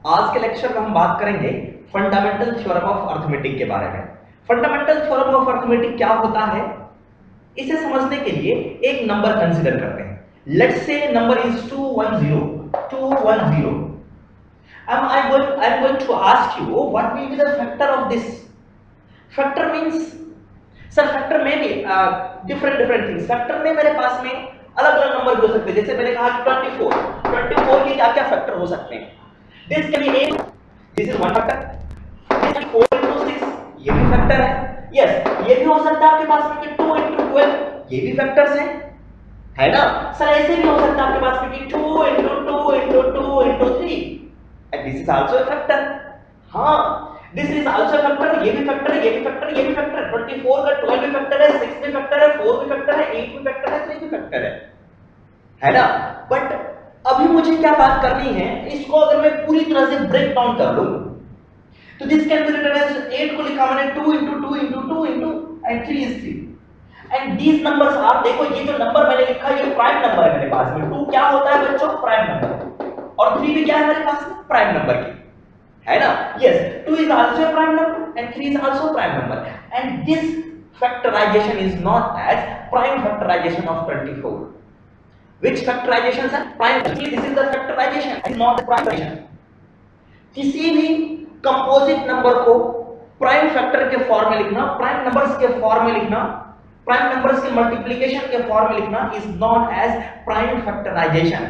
आज के लेक्चर में हम बात करेंगे फंडामेंटल थ्योरम ऑफ अर्थमेटिक के बारे में। फंडामेंटल थ्योरम ऑफ अर्थमेटिक क्या होता है, इसे समझने के लिए एक नंबर कंसीडर करते हैं। Let's say number is 210. I'm going to ask you what will be the factor of this. Factor means sir factor में भी different things. फैक्टर में मेरे पास में अलग अलग नंबर भी हो सकते हैं। जैसे मैंने कहा कि 24 के क्या क्या फैक्टर हो सकते हैं। This can be 8, this is one factor. This is 4 into 6, ये भी फैक्टर है। Yes, ये भी हो सकता है आपके पास में कि 2 into 12, ये भी फैक्टर्स हैं, है ना। सर ऐसे भी हो सकता है आपके पास में कि 2 into 2 into 2 into 3, and this is also a factor. हाँ, this is also a factor, ये भी फैक्टर है, ये भी फैक्टर है, ये भी फैक्टर है। 24 का 12 भी फैक्टर है, 6 भी फैक्टर है, 4 भी फैक्टर है, 8 भी फैक्टर है, 3 भी फैक्टर है ना। बट अभी मुझे क्या बात करनी है, इसको अगर मैं पूरी तरह से ब्रेक डाउन कर लूं तो this can be written as 8 को लिखा मैंने 2 into 2 into 2 into and 3 is 3, and these numbers are, देखो ये जो नंबर मैंने लिखा ये प्राइम नंबर है मेरे पास में। 2 क्या होता है बच्चों, प्राइम नंबर, और 3 भी क्या है मेरे पास में, प्राइम नंबर की, है ना। yes, 2 is also a prime number and 3 is also a prime number, and this factorization is known as prime factorization of 24. Which factorization है, prime, this is the factorization and not the prime factorization. किसी भी composite number को prime factor के form में लिखना, prime numbers के form में लिखना, प्राइम नंबर्स के मल्टीप्लिकेशन के फॉर्म में लिखना is known as prime factorization.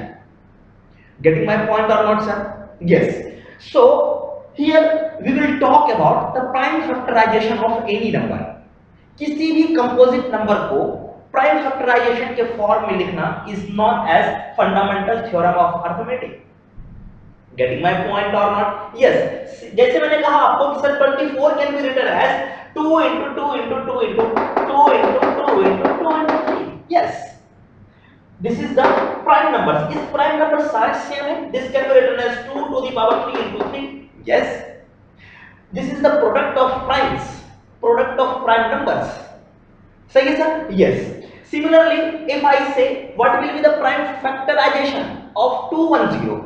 Getting my point or not, sir? Yes. So here we will talk about the prime factorization of any number. किसी भी composite number को prime factorisation के form में लिखना is known as fundamental theorem of arithmetic. Getting my point or not? Yes. जैसे मैंने कहा आपको कि sir 24 can be written as 2 into 2 into 2 into 2 into 2 into 2 into 3. Yes. This is the prime numbers. इस prime numbers सारे same है. This can be written as 2 to the power 3 into 3. Yes. This is the product of primes. Product of prime numbers. सही है sir? Yes. Similarly, if I say what will be the prime factorization of 210,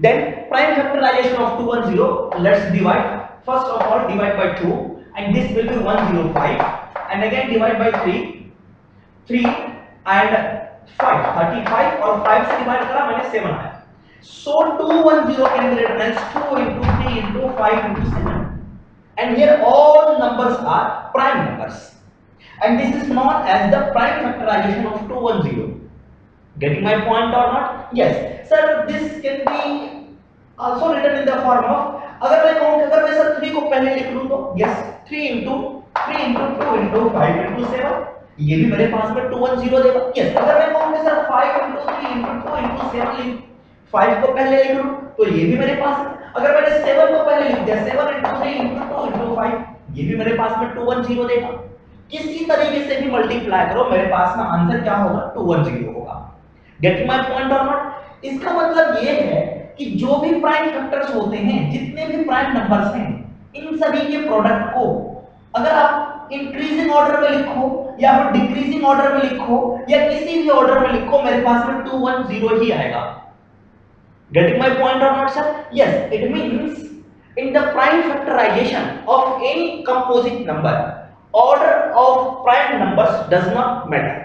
then prime factorization of 210, let's divide. First of all, divide by 2, and this will be 105, and again divide by 3 and 5, 35, और 5 से divide करा मैंने 7 आया. So 210 can be written as 2 into 3 into 5 into 7, and here all numbers are prime numbers. And this is known as the prime factorization of 210. Getting my point or not? Yes. Sir, this can be also written in the form of, अगर मैं कहूँ अगर मैं sir 3 को पहले लिख लूँ तो yes, 3 into 2 into 5 into 7, ये भी मेरे पास में 210 देगा। yes, अगर मैं कहूँ सर 5 into 3 into 2 into 7 5 को पहले लिख लूँ तो ये भी मेरे पास है। अगर मैंने 7 को पहले लिख दिया 7 into 3 into 2 into 5, ये भी मेरे पास में 210 देगा। किसी तरीके से भी मल्टीप्लाई करो मेरे पास में आंसर क्या होगा, 210 होगा। Gate my point or not? इसका मतलब ये है कि जो भी प्राइम फैक्टर्स होते हैं, जितने भी प्राइम नंबर्स हैं, इन सभी के प्रोडक्ट को अगर आप इंक्रीजिंग ऑर्डर में लिखो या फिर डिक्रीजिंग ऑर्डर में लिखो या किसी भी ऑर्डर में लिखो, मेरे पास में 210 ही आएगा। Getting my point or not sir? Yes, it means in the prime factorization of any composite number, order of prime numbers does not matter.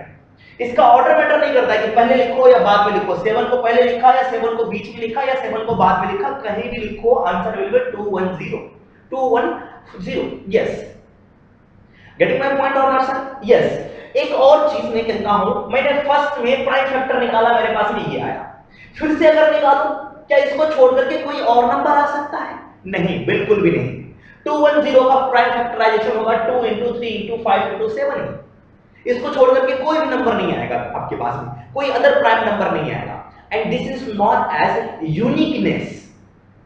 इसका ऑर्डर मैटर नहीं करता है कि पहले लिखो या बाद में लिखो, 7 को पहले लिखा या 7 को बीच में लिखा या 7 को बाद में लिखा, कहीं भी लिखो answer will be 210. Yes, getting my point or not sir? Yes. एक और चीज मैं कहता हूं, मैंने फर्स्ट में प्राइम फैक्टर निकाला, मेरे पास में ये आया। फिर से अगर निकालूं, क्या इसको छोड़ करके कोई और नंबर आ सकता है? नहीं, बिल्कुल भी नहीं। 210 का प्राइम फैक्टराइजेशन होगा 2 into 3 into 5 into 7। इसको छोड़ करके कोई भी नंबर नहीं आएगा आपके पास में, कोई अदर प्राइम नंबर नहीं आएगा। And this is not as uniqueness.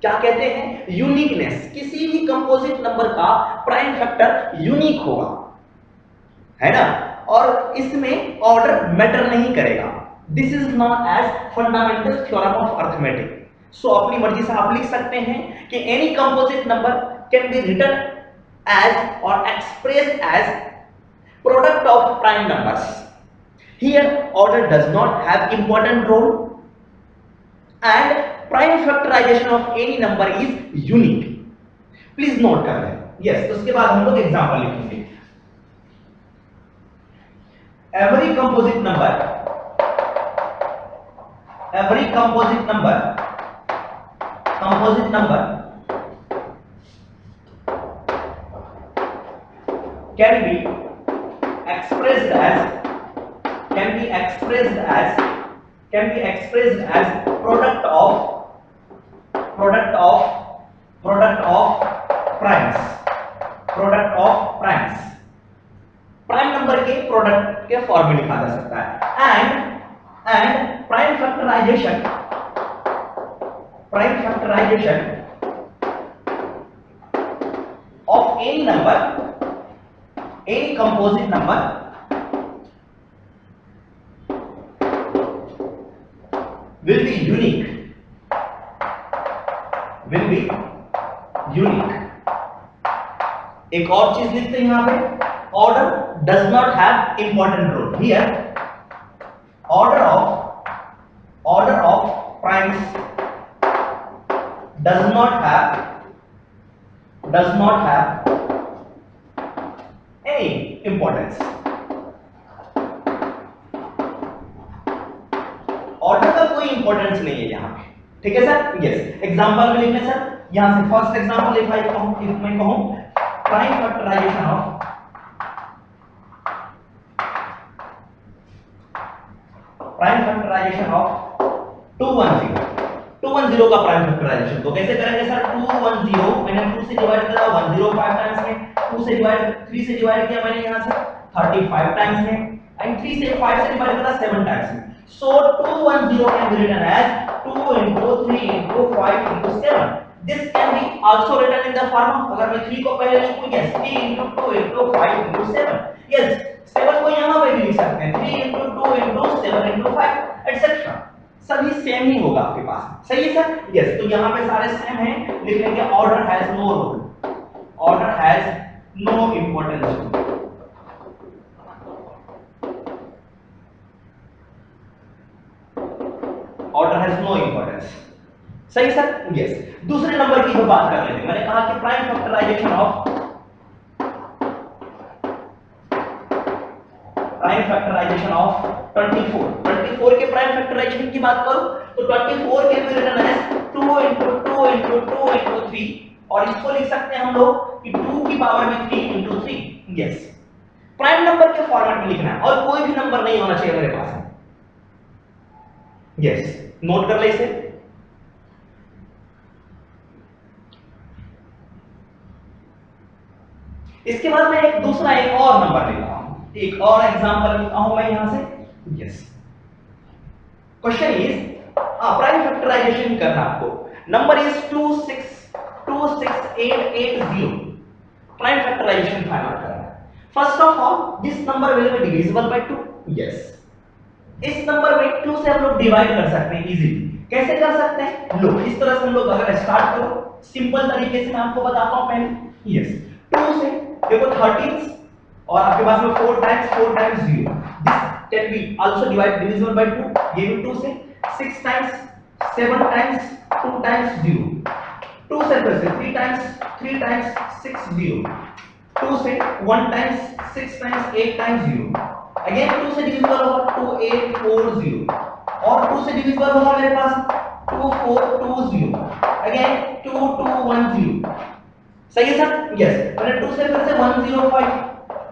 क्या कहते हैं? यूनिकनेस। किसी भी कंपोजिट नंबर का प्राइम फैक्टर यूनिक होगा, है ना, और इसमें ऑर्डर मैटर नहीं करेगा। This is known as fundamental theorem of arithmetic. So अपनी मर्जी से आप लिख सकते हैं कि any composite number can be written as और expressed as product of prime numbers. Here order does not have important role, and prime factorization of any number is unique. Please note कर लें। यस, उसके बाद हम लोग example लिखेंगे। Every composite number can be expressed as product of primes। Prime number के product के form में लिखा जा सकता है। And prime factorization of any number, any composite number will be unique। एक और चीज लिखते हैं यहां पे, order does not have important role here। order of primes does not have any importance। Order का कोई इंपॉर्टेंस नहीं है यहां पे, ठीक है सर। यस, एग्जांपल में लिखना सर। यहां से फर्स्ट एग्जांपल इफ मैं कहूं prime factorization of two one zero का प्राइम फैक्टराइजेशन तो कैसे करेंगे सर? 210 मैंने 2 से डिवाइड करा 105 टाइम्स में, 2 से डिवाइड 3 से डिवाइड किया मैंने यहां से 35 टाइम्स में, एंड 3 से 5 से डिवाइड करा 7 टाइम्स में। So 210 can be written as 2 into 3 into 5 into 7। This can be also written in the form of, अगर मैं 3 को पहले लिखूं, yes, 3 into 2 into 5 into 7। Yes, 7 को यहाँ पे भी लिख सकते हैं, 3 into 2 into 7 into 5 etc। सभी सेम ही होगा आपके पास, सही है सर। यस, तो यहाँ पे सारे सेम हैं, लिख लेंगे order has no role, order has no importance. Order has no importance, सही सर। यस, दूसरे नंबर की हम बात कर लेते हैं। मैंने कहा कि प्राइम फैक्टराइजेशन ऑफ 24 के प्राइम फैक्टराइजेशन की बात करूं तो 24 के भी रिटर्न है 2 into 2 into 2 into 3, और इसको लिख सकते हैं हम लोग कि 2 की पावर में 3 into 3। यस, प्राइम नंबर के फॉर्मेट में लिखना है और कोई भी नंबर नहीं होना चाहिए मेरे पास। यस, नोट कर ले इसे। इसके बाद मैं एक दूसरा एक और नंबर लेता हूं, एक और एग्जांपल लेता हूं मैं यहां से। Yes, question is prime factorization करना आपको। Number is 26880। Prime factorization find out करना है। First of all this number will be divisible by 2। Yes, इस नंबर में 2 से हम लोग डिवाइड कर सकते हैं इजीली। कैसे कर सकते हैं? लो, इस तरह से हम लोग अगर स्टार्ट करो सिंपल तरीके से मैं आपको बताता हूं पहले। यस, 2 से देखो 13 और आपके पास में 4 times 0। This can be also divisible by 2। ये भी 2 से 6 टाइम्स 7 टाइम्स 2 टाइम्स 0। 2 से फिर से 3 टाइम्स 6 0। 2 से 1 टाइम्स 6 टाइम्स 8 टाइम्स 0। अगेन 2 से डिविजिबल होगा 2840, और 2 से डिविजिबल होगा मेरे पास 2420, अगेन 2210। सही है सर। यस, मैंने 2 से फिर से 105।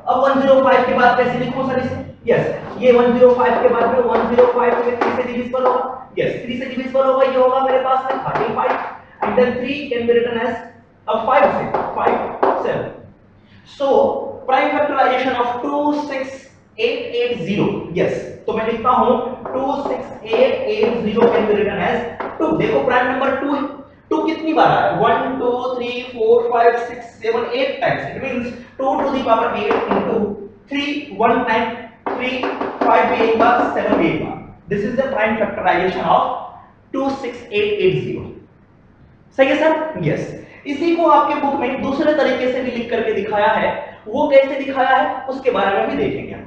अब 105 के बाद कैसे लिखूं सर इसे? यस, ये 105 के बाद में 105 में 3 से डिविजिबल होगा। यस, 3 से डिविजिबल होगा, ये होगा मेरे पास में 35, and then 3 can be written as 5 से 5 7। So prime factorization of 26880। Yes, तो मैं लिखता हूं 26880 कैन बी रिटन एज 2। देखो प्राइम नंबर 2 है, 2 कितनी बार आया? 1 2 3 4 5 6 7 8 times. It means 2 to the power 8 into 3 1 time, 3 5 भी एक बार, 7 भी एक बार। This is the prime factorization of 26880। सही है सर। यस, इसी को आपके बुक में दूसरे तरीके से भी लिख करके दिखाया है। वो कैसे दिखाया है उसके बारे में भी देखेंगे हम।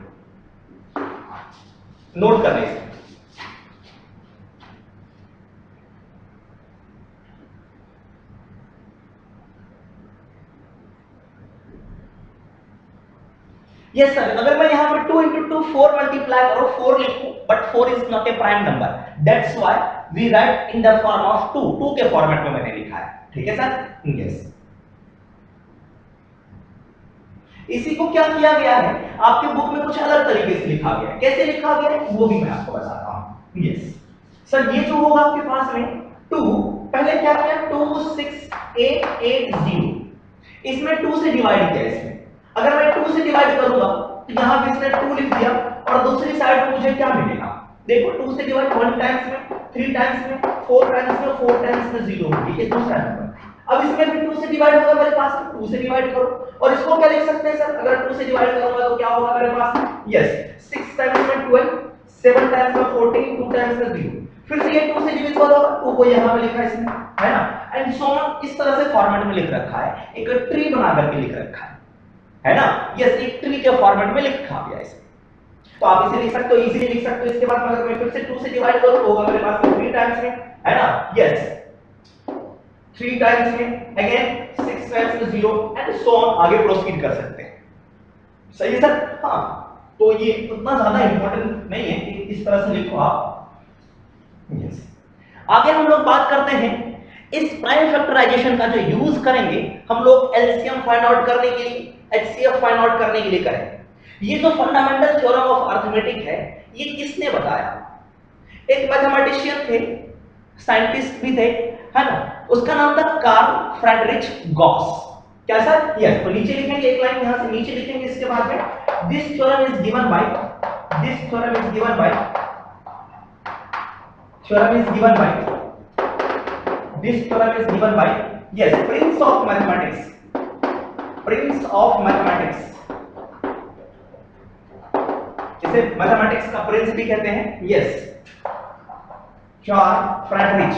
नोट कर लीजिए। यस सर, अगर मैं यहाँ पर 2 into 2 4 मल्टीप्लाई करो 4 लिखूं, but 4 is not a prime number, that's why we write in the form of 2, 2 के फॉर्मेट में मैंने लिखा है, ठीक है सर। यस, इसी को क्या किया गया है, आपके बुक में कुछ अलग तरीके से लिखा गया है, कैसे लिखा गया है वो भी मैं आपको बताता हूं। यस सर, ये जो होगा आपके पास में 2, पहले क्या किया 2 6 8 8 0, इसमें 2 से डिवाइड किया। इसमें अगर मैं 2 से डिवाइड करूंगा तो यहां पे इसने 2 लिख दिया, और दूसरी साइड पे मुझे क्या मिलेगा, देखो 2 से डिवाइड 1 टाइम्स में, 3 टाइम्स में, 4 टाइम्स में, 4 टाइम्स में 0 होगी, ये दूसरा नंबर। अब इसमें भी 2 से डिवाइड होगा मेरे पास, 2 से डिवाइड करो, और इसको क्या लिख सकते हैं सर, अगर 2 से डिवाइड करूंगा तो क्या होगा मेरे पास, यस 6 टाइम्स में 12, 7 टाइम्स में 14, 2 टाइम्स में 0, फिर से ये 2 से डिविजिबल होगा, 2 को यहां पे लिखा है इसमें, है ना, एंड सो ऑन, इस तरह से फॉर्मेट में लिख रखा है, एक ट्री बना करके लिख रखा है ना। यस, एक ट्री के फॉर्मेट में लिखा गया है इसे, तो आप इसे लिख सकते हो, इजीली लिख सकते हो। इसके बाद अगर मैं फिर से 2 से डिवाइड करूं तो होगा मेरे पास 3 टाइम्स में, है ना, यस 3 टाइम्स में, अगेन 6 टाइम्स में 0, एंड सो ऑन, आगे प्रोसीड कर सकते हैं। सही है सर? हाँ, तो ये उतना ज्यादा इंपॉर्टेंट नहीं है कि इस तरह से लिखो आप। यस, आगे हम लोग बात करते हैं इस प्राइम फैक्टराइजेशन का जो यूज करेंगे हम लोग एलसीएम फाइंड आउट करने के लिए, एचसीएफ फाइंड आउट करने के लिए करेंगे। ये जो फंडामेंटल थ्योरम ऑफ अरिथमेटिक है, ये किसने बताया? एक मैथमेटिशियन थे, साइंटिस्ट भी थे, है ना, उसका नाम था कार्ल फ्रेडरिच गॉस। क्या सर? यस, तो नीचे लिखेंगे, एक लाइन यहां से नीचे लिखेंगे, इसके बाद में this theorem is given by, this theorem is given by, theorem is given by, this theorem is given by, yes, prince of mathematics, prince of mathematics, इसे मैथमेटिक्स का प्रिंस भी कहते हैं। Yes, Carl Friedrich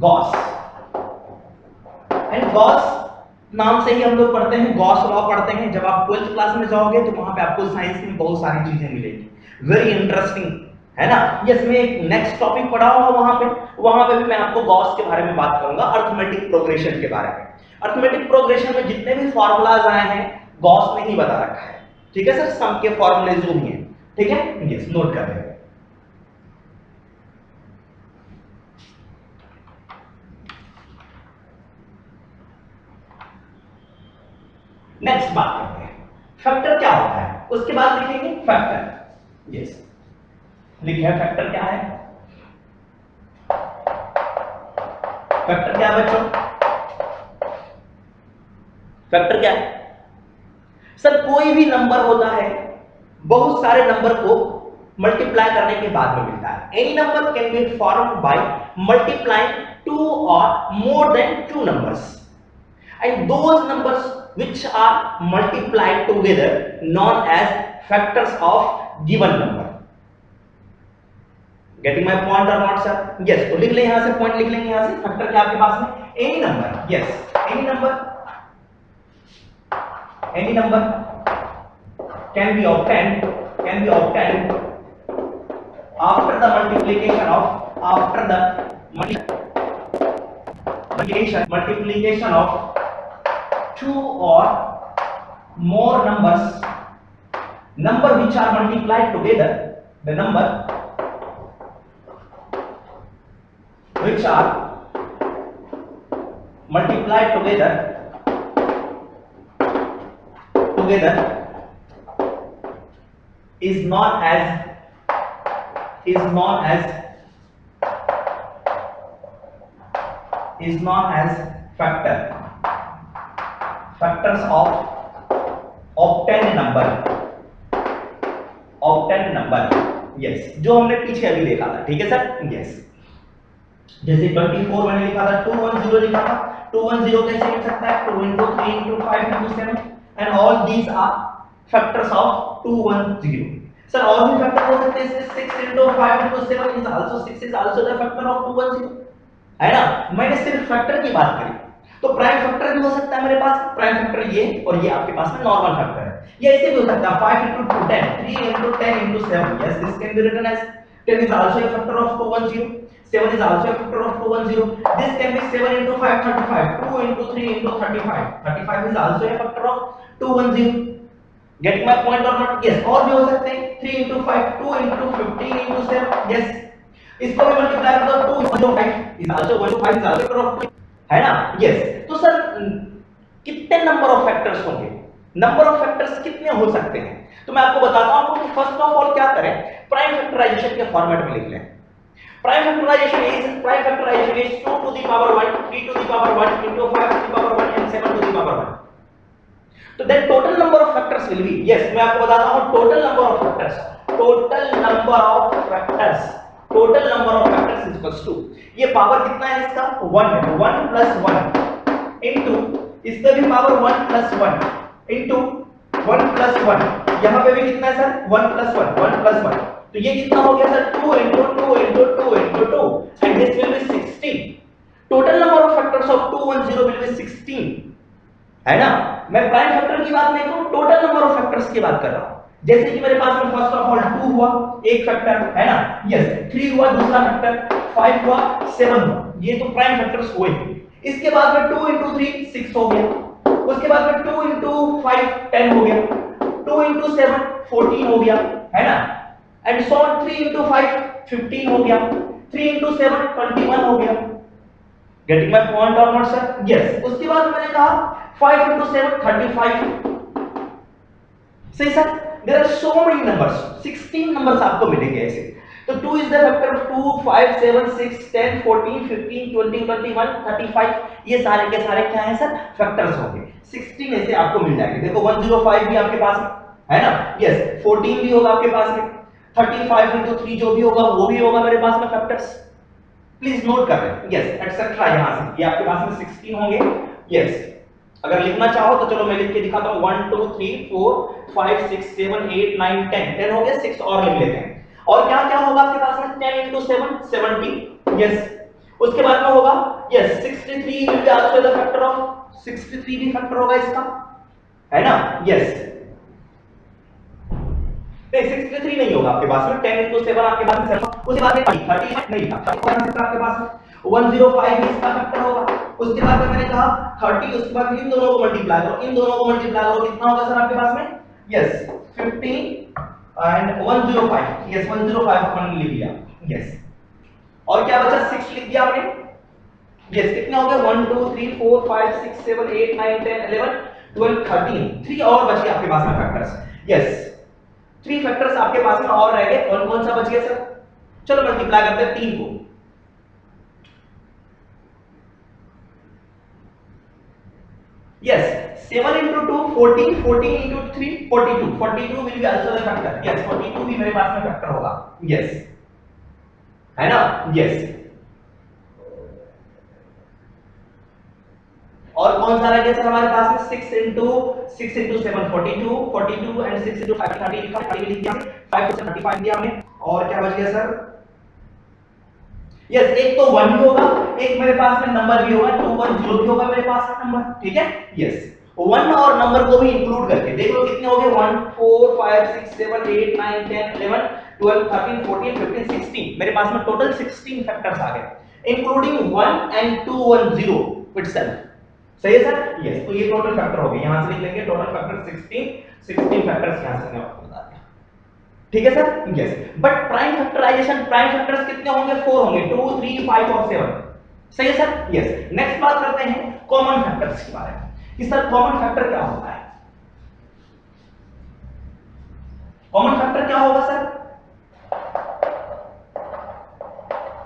Gauss. And Gauss नाम से ही हम लोग पढ़ते हैं, गॉस लॉ पढ़ते हैं। जब आप 12th क्लास में जाओगे तो वहां पे आपको साइंस में बहुत सारी चीजें मिलेगी, वेरी इंटरेस्टिंग, है ना। यस, मैं एक नेक्स्ट टॉपिक पढ़ाऊंगा वहां पे भी मैं आपको गॉस के बारे में बात करूंगा, अरिथमेटिक प्रोग्रेशन के बारे में। अरिथमेटिक प्रोग्रेशन में जितने भी फॉर्मूलाज आए हैं गॉस ने ही बता रखा है, ठीक है सर, सम के फॉर्मूले जो भी हैं, ठीक है। यस, नोट कर लेंगे। नेक्स्ट बात करते हैं फैक्टर क्या होता है, उसके बाद लिखेंगे फैक्टर। यस, लिखे है फैक्टर क्या है। फैक्टर क्या है बच्चों? फैक्टर क्या है सर? कोई भी नंबर होता है, बहुत सारे नंबर को मल्टीप्लाई करने के बाद में मिलता है। Any number can be formed by multiplying 2 और more than 2 numbers, and those numbers which are multiplied together known as factors of given number. Getting my point or not sir? Yes, तो लिख लें, यहां से पॉइंट लिख लेंगे, यहां से फैक्टर क्या आपके पास में, any number. Yes, any number can be obtained after the multiplication of 2 or more numbers, number which are multiplied together, the number which are multiplied together is known as factors of obtained number। Yes, जो हमने पीछे अभी देखा था, ठीक है sir. Yes, जैसे 24 मैंने लिखा था, 210 लिखा था, 210 कैसे लिख सकता है, 2 into 3 into 5 into 7, and all these are factors of 210। Sir और भी फैक्टर हो सकते हैं, 6 into 5 into 7 is also 6 is also the factor of 210, है ना। मैंने सिर्फ फैक्टर की बात करी, तो प्राइम फैक्टर भी हो सकता है मेरे पास। प्राइम फैक्टर ये, और ये आपके पास में नॉर्मल फैक्टर है। ये ऐसे भी हो सकता है 5 into 2 10, 3 into 10 into 7। Yes, this can be written as 10 is also a factor of 210। 7 is also a factor of 210. This can be 7 into 5, 35. 2 into 3 into 35. 35 is also a factor of 210. Getting my point or not? Yes. और भी हो सकते हैं 3 into 5, 2 into 15 into 7. Yes. इसको भी multiply कर दो 2 into 5 is also 1 to 5 is also a factor of 2. है ना? Yes. तो सर कितने नंबर ऑफ फैक्टर्स होंगे? नंबर ऑफ फैक्टर्स कितने हो सकते हैं? तो मैं आपको बताता हूं कि फर्स्ट ऑफ ऑल क्या करें, प्राइम फैक्टराइजेशन के फॉर्मेट में लिख लें। Prime factorization is 2 to the power 1, 3 to the power 1 into 5 to the power 1 and 7 to the power 1. तो then total number of factors will be, yes मैं आपको बताता हूं total number of factors, total number of factors is equals to, ये power कितना है इसका 1 है, 1 plus 1 into इसका भी पावर 1 plus 1 into 1 plus 1, यहां पे भी कितना है सर 1 plus 1, तो ये कितना हो गया sir 2 into 2 into 2 into 2 and this will be 16. Total number of factors of 210 will be 16, है ना? मैं प्राइम फैक्टर की बात नहीं कर रहा हूं, टोटल नंबर ऑफ फैक्टर्स की बात कर रहा हूं। जैसे कि मेरे पास में फर्स्ट ऑफ ऑल 2 हुआ एक फैक्टर, है ना? यस 3 हुआ दूसरा फैक्टर, 5 हुआ 7 हुआ, ये तो प्राइम फैक्टर्स हुए। इसके बाद में 2 into 3 6 हो गया, उसके बाद में 2 into 5 10 हो गया, 2 into 7 14 हो गया, है ना? एंड सो ऑन 3 into 5 15 हो गया, 3 into 7 21 हो गया। Getting my point or not sir? Yes. उसके बाद मैंने कहा 5 into 7 35, सही sir? There are so many numbers, 16 numbers आपको मिलेंगे ऐसे। तो 2 is the factor of 2 5 7 6 10 14 15 20 21 35, ये सारे के सारे क्या हैं सर फैक्टर्स होंगे। 16 ऐसे आपको मिल जाएंगे। देखो 105 भी आपके पास में है ना? यस 14 भी होगा आपके पास में, 35 into 3 जो भी होगा वो भी होगा मेरे पास में फैक्टर्स। प्लीज नोट कर लें। यस एटसेट्रा, यहां से ये आपके पास में 16 होंगे। यस अगर लिखना चाहो तो चलो मैं लिख के दिखाता हूं 1 2 3 4 5 6 7 8 9 10 10 हो गए, 6 और लिख लेते हैं। और क्या क्या होगा आपके पास में 10 into 7 70, यस। उसके बाद में होगा yes 63 will be also the factor of 63 भी फैक्टर होगा इसका, है ना? यस नहीं 63 नहीं होगा आपके पास में, 10 into 7 आपके पास में 7, उसके बाद में 30 नहीं था, आपके पास में 105 भी इसका फैक्टर होगा। उसके बाद में मैंने कहा 30, उसके बाद इन दोनों को मल्टीप्लाई करो, कितना होगा सर आपके पास में? यस 15 एंड 105, यस 105 अपन लिख लिया। यस और क्या बचा 6 लिख दिया आपने। यस कितने हो गए 1 2 3 4 5 6 7 8 9 10 11 12 13, 3 और बचे आपके पास में फैक्टर्स। यस 3 फैक्टर्स आपके पास में और रह गए। कौन कौन सा बच गया सर? चलो मल्टीप्लाई करते हैं 3 को। Yes, 7 into 2 14, 14 into 3 42, 42 will be also the factor. Yes, 42 भी मेरे पास में फैक्टर होगा। Yes, है ना? Yes. और कौन सा रह गया सर हमारे पास में 6 into 7 42, 42 and 6 into 5 30 लिखा, 30 लिख दिया, 5 to 35 दिया हमने। और क्या बच गया सर? यस एक तो 1 भी होगा, एक मेरे पास में नंबर भी होगा 210 भी होगा मेरे पास में नंबर, ठीक है? यस 1 और नंबर को भी इंक्लूड करके देख लो कितने हो गए 1 4 5 6 7 8 9 10 11 12 13 14 15 16, मेरे पास में टोटल 16 फैक्टर्स आ गए इंक्लूडिंग 1 and 210 इटसेल्फ। सही है सर? यस तो ये टोटल फैक्टर हो गए, यहां से लिख लेंगे टोटल फैक्टर 16 फैक्टर्स यहां से मैं आपको बता दिया, ठीक है sir? Yes but prime factorization prime factors कितने होंगे 4 होंगे 2 3 5 और 7। सही है सर? यस नेक्स्ट बात करते हैं कॉमन फैक्टर्स के बारे में कि सर कॉमन फैक्टर क्या होता है। कॉमन फैक्टर क्या होगा sir?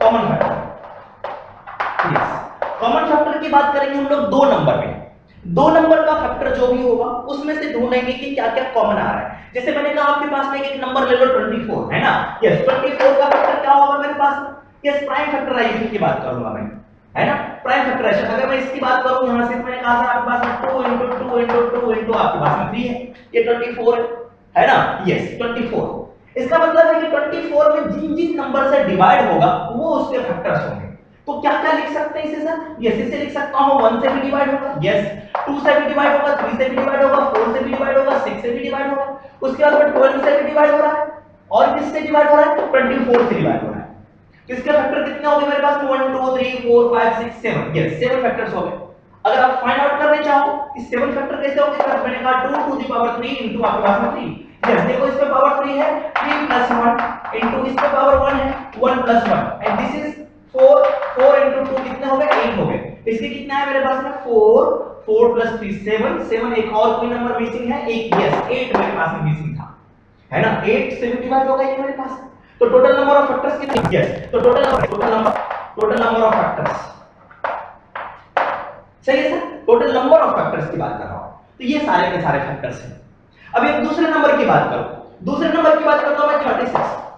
Common factor, yes common factor की बात करेंगे हम लोग 2 नंबर में। 2 नंबर का फैक्टर जो भी होगा उसमें से ढूंढेंगे कि क्या क्या कॉमन आ रहा है। जैसे मैंने कहा आपके पास में एक नंबर ले लो 24, है ना? यस 24 का फैक्टर क्या होगा मेरे पास? यस प्राइम फैक्टराइजेशन की बात करूंगा मैं, है ना? प्राइम फैक्टराइजेशन अगर मैं इसकी बात करूं यहां से मैंने कहा सर आपके पास में 2 into 2 into 2 into आपके पास में 3 है, ये 24 है ना? यस 24। इसका मतलब है कि 24 में जिन नंबर से डिवाइड होगा वो उसके फैक्टर्स होंगे। तो क्या क्या लिख सकते हैं इसे सर? यस इसे लिख सकता हूं 1 से भी डिवाइड होगा, यस 2 से भी डिवाइड होगा, 3 से भी डिवाइड होगा, 4 से भी डिवाइड होगा, 6 से भी डिवाइड होगा, उसके बाद में 12 से भी डिवाइड हो रहा है और किससे डिवाइड हो रहा है? 24 से डिवाइड हो रहा है। किसके फैक्टर कितने हो गए मेरे पास? 1 2 3 4 5 6 7, यस 7 फैक्टर्स हो गए। अगर आप फाइंड आउट करने चाहो कि 7 फैक्टर कैसे होंगे, तो मैंने कहा 2 टू द पावर 3 इनटू आपके पास में 3, यस देखो इस पे पावर 3 है 3 प्लस 1 इनटू इस पे पावर 1 है 1 plus 1 and this is 4 4 into 2 कितने हो गए? 8 हो गए। इसके कितना है मेरे पास में? 4 4 प्लस 3 7 7, एक और कोई नंबर मिसिंग है? एक, यस 8 मेरे पास में मिसिंग था, है ना? 8 से डिवाइड हो गया ये मेरे पास। तो टोटल नंबर ऑफ फैक्टर्स कितने? यस तो टोटल नंबर ऑफ फैक्टर्स, सही है sir? Total number of factors की बात कर रहा हूं। तो ये सारे के सारे फैक्टर्स हैं। अब एक दूसरे नंबर की बात करो, दूसरे नंबर की बात करता हूं मैं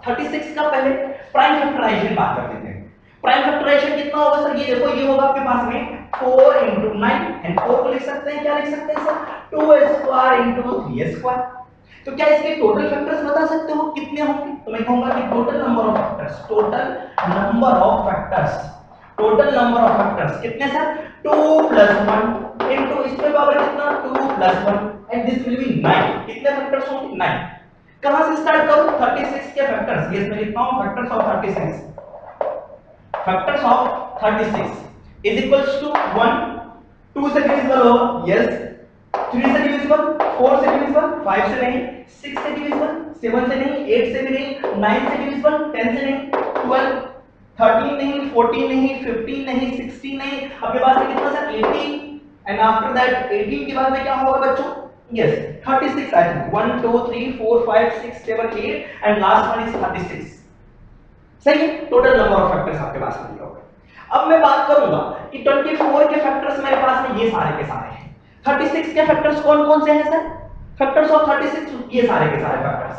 36 का पहले प्राइम फैक्टराइजेशन बात कर लेते हैं। प्राइम फैक्टराइजेशन कितना होगा सर? ये देखो ये होगा आपके पास में 4 into 9 एंड 4 को लिख सकते हैं, क्या लिख सकते हैं सर? 2 into 3 तो क्या इसके टोटल फैक्टर्स बता सकते हो कितने होंगे? तो मैं कहूंगा कि टोटल नंबर ऑफ फैक्टर्स कितने सर? 2 plus 1 into इसमें पावर कितना? 2 plus 1 and this will be 9। कितने फैक्टर्स होंगे? 9। कहां से स्टार्ट करूं? 36 के फैक्टर्स, यस मैं लिखता हूं factors of 36 is equals to 1 2 से डिविजिबल होगा, यस 3 से डिविजिबल, 4 से डिविजिबल, 5 से नहीं, 6 से डिविजिबल, 7 से नहीं, 8 से भी नहीं, 9 से डिविजिबल, 10 से नहीं, 12 13 नहीं, 14 नहीं, 15 नहीं, 16 नहीं, आपके पास में कितना सर? 18 एंड आफ्टर दैट 18 के बाद में क्या होगा बच्चों? Yes 36 I think 1 2 3 4 5 6 7 8 and last one is 36। सही है? टोटल नंबर ऑफ फैक्टर्स आपके पास में दिया होगा। अब मैं बात करूंगा कि 24 के फैक्टर्स मेरे पास में ये सारे के सारे हैं। 36 के फैक्टर्स कौन-कौन से हैं सर? फैक्टर्स ऑफ 36 ये सारे के सारे फैक्टर्स।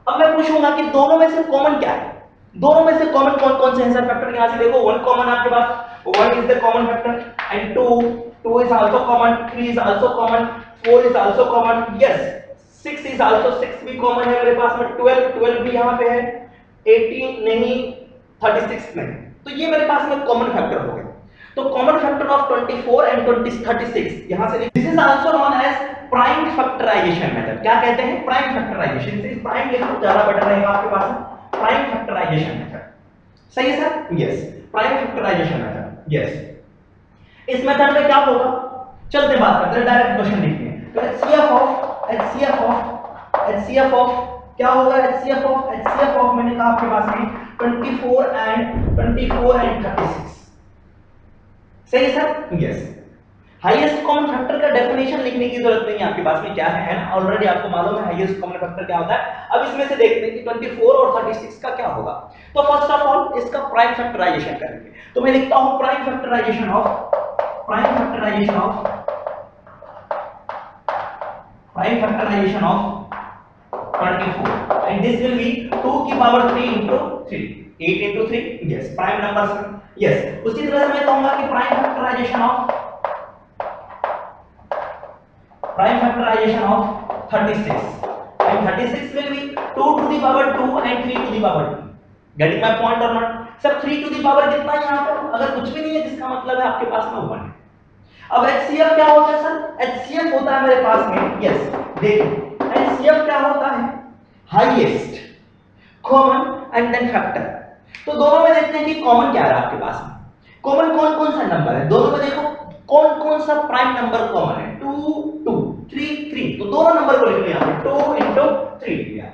अब मैं पूछूंगा कि दोनों में से कॉमन क्या है? दोनों में से कॉमन कौन-कौन से हैं सर फैक्टर? यहां से देखो 1 कॉमन आपके पास, 1 is the common factor and 2 is also common, 3 is also common, 4 is also common, yes 6 is also 6 भी कॉमन है मेरे पास में, 12 भी यहां पे है, 18 नहीं, 36 नहीं। तो ये मेरे पास में कॉमन फैक्टर हो गए। तो कॉमन फैक्टर ऑफ 24 एंड 36 यहां से this is also known as prime factorization method. क्या कहते हैं? Prime factorisation. से प्राइम लिखो ज्यादा बेटर रहेगा आपके पास में। प्राइम फैक्टराइजेशन मेथड, सही है sir? Yes prime factorization method, yes. इस मेथड में क्या होगा? चलते बात करते हैं, डायरेक्ट क्वेश्चन देखते हैं। तो HCF क्या होगा? HCF ऑफ मैंने कहा आपके पास में 24 एंड 36, सही है sir? Yes. Highest common factor का डेफिनेशन लिखने की जरूरत नहीं है आपके पास में, क्या है ना, ऑलरेडी आपको मालूम है हाईएस्ट कॉमन फैक्टर क्या होता है। अब इसमें से देखते हैं कि 24 और 36 का क्या होगा। तो फर्स्ट ऑफ ऑल इसका प्राइम फैक्टराइजेशन करेंगे। तो मैं लिखता हूं prime factorization of 24 and this will be 2 की power 3 into 3 8 into 3, yes prime numbers, yes। उसी तरह से मैं कहूंगा कि prime factorization of 36 and 36 will be 2 to the power 2 and 3 to the power 2। getting my point or not sir? 3 to the power कितना है यहां पे? अगर कुछ भी नहीं है जिसका मतलब है आपके पास में 1 है। अब HCF क्या होता है सर? HCF होता है मेरे पास में, यस देखो HCF क्या होता है? Highest common and then factor. तो दोनों में देखते हैं कि कॉमन क्या है आपके पास में। कॉमन कौन-कौन सा नंबर है दोनों में? देखो कौन-कौन सा प्राइम नंबर कॉमन है? 2 2 3 3। तो दोनों नंबर को लिख लिया हमने, 2 into 3 लिया।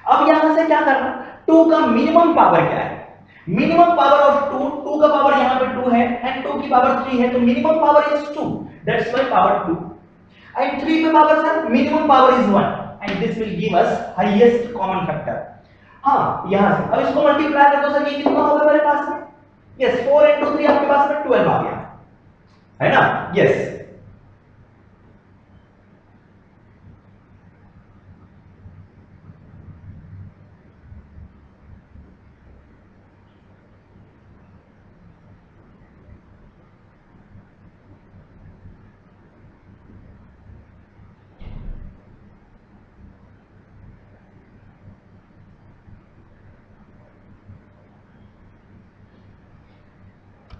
अब यहां से क्या करना? 2 का मिनिमम पावर क्या है? मिनिमम पावर ऑफ 2 का पावर यहां पे 2 है एंड 2 की पावर 3 है, तो minimum power is 2, that's why power 2 and 3 पे power sir minimum power is 1 and this will give us highest common factor. हां यहां से अब इसको मल्टीप्लाई कर दो सर, ये कितना होगा मेरे पास में? यस 4 into 3 आपके पास में 12 आ गया, है ना? यस